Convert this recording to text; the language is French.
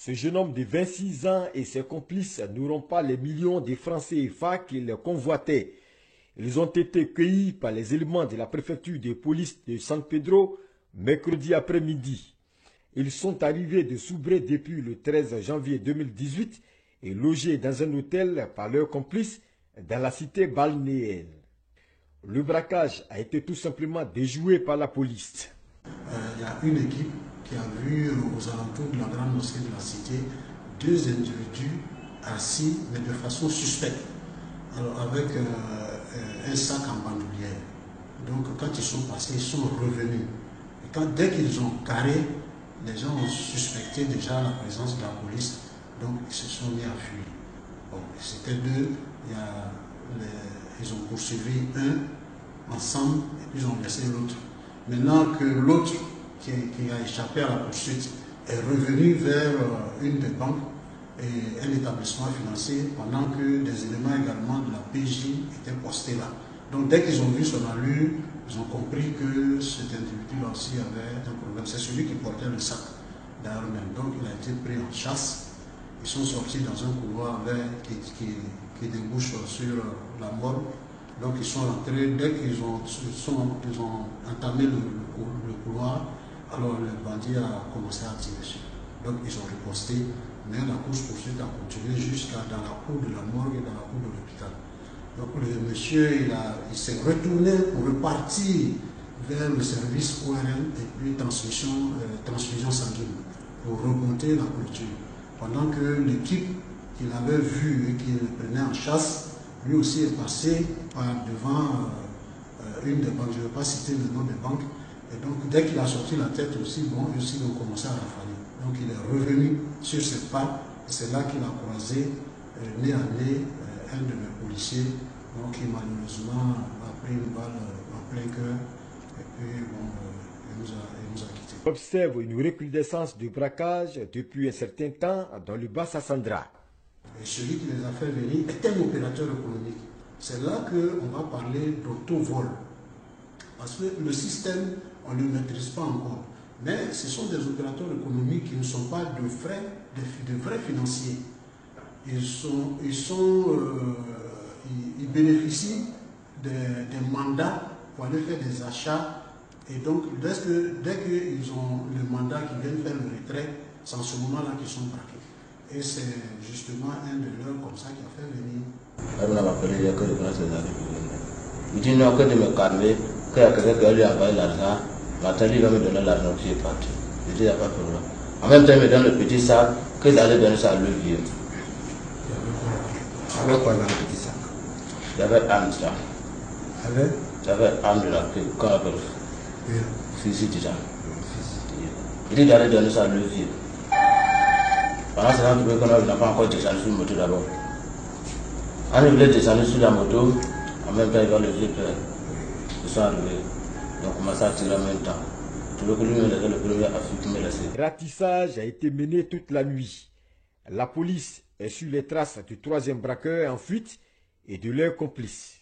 Ce jeune homme de 26 ans et ses complices n'auront pas les millions de francs CFA qu'ils convoitaient. Ils ont été cueillis par les éléments de la préfecture de police de San Pedro mercredi après-midi. Ils sont arrivés de Soubré depuis le 13 janvier 2018 et logés dans un hôtel par leurs complices dans la cité balnéaire. Le braquage a été tout simplement déjoué par la police. Il y a une équipe qui a vu aux alentours de la grande mosquée de la cité 2 individus assis mais de façon suspecte, alors avec un sac en bandoulière. Donc quand ils sont passés, ils sont revenus. Et dès qu'ils ont carré, les gens ont suspecté déjà la présence de la police, donc ils se sont mis à fuir. Bon, c'était deux, ils ont poursuivi un ensemble et puis ils ont laissé l'autre. Maintenant que l'autre qui a échappé à la poursuite est revenu vers une des banques et un établissement financier pendant que des éléments également de la PJ étaient postés là. Donc dès qu'ils ont vu son allure, ils ont compris que cet individu-là aussi avait un problème. C'est celui qui portait le sac d'ailleurs même. Donc il a été pris en chasse. Ils sont sortis dans un couloir qui débouche sur la morgue. Donc ils sont rentrés, dès qu'ils ont entamé le couloir, alors le bandit a commencé à tirer dessus. Donc ils ont riposté, mais la course-poursuite a continué jusqu'à dans la cour de la morgue et dans la cour de l'hôpital. Donc le monsieur, il s'est retourné pour repartir vers le service ORL et puis transfusion sanguine, pour remonter la clôture. Pendant que l'équipe qu'il avait vue et qui le prenait en chasse, lui aussi est passé devant une des banques, je ne vais pas citer le nom des banques, et donc dès qu'il a sorti la tête aussi, bon, eux aussi ont commencé à rafaler. Donc il est revenu sur ses pas, et c'est là qu'il a croisé nez à nez un de mes policiers, donc qui malheureusement a pris une balle en plein cœur, et puis bon, il nous a quittés. On observe une recrudescence du braquage depuis un certain temps dans le Bas-Sassandra. Et celui qui les a fait venir est un opérateur économique. C'est là qu'on va parler d'auto-vol. Parce que le système, on ne le maîtrise pas encore. Mais ce sont des opérateurs économiques qui ne sont pas de vrais financiers. Ils bénéficient des mandats pour aller faire des achats. Et donc, dès qu'ils ont le mandat qui viennent faire le retrait, c'est en ce moment-là qu'ils sont braqués. Et c'est justement un de leurs comme ça qui a fait venir. Elle m'a appelé il y a que de grâce à la il dit non, que de me calmer, qu'il y a quelqu'un qui lui a envoyé l'argent, Nathalie va me donner l'argent qui est parti. Je dis il n'y a pas de problème. En même temps, il me donne le petit sac, qu'ils allaient donner ça à le vieux. Il y avait quoi dans le petit sac? Il y avait Anne, ça. Il y avait Anne de la qu'on appelle Fizi déjà. Il dit d'aller donner ça à le vieux. Pendant ce temps, tu veux qu'on n'a pas encore descendu sur la moto d'abord. Quand il voulait descendre sur la moto, en même temps, il va le vieux père. Ils sont arrivés. Donc, on commence à tirer en même temps. Tu veux que lui me laisse le premier affût qui me laisse. Le ratissage a été mené toute la nuit. La police est sur les traces du troisième braqueur en fuite et de leurs complices.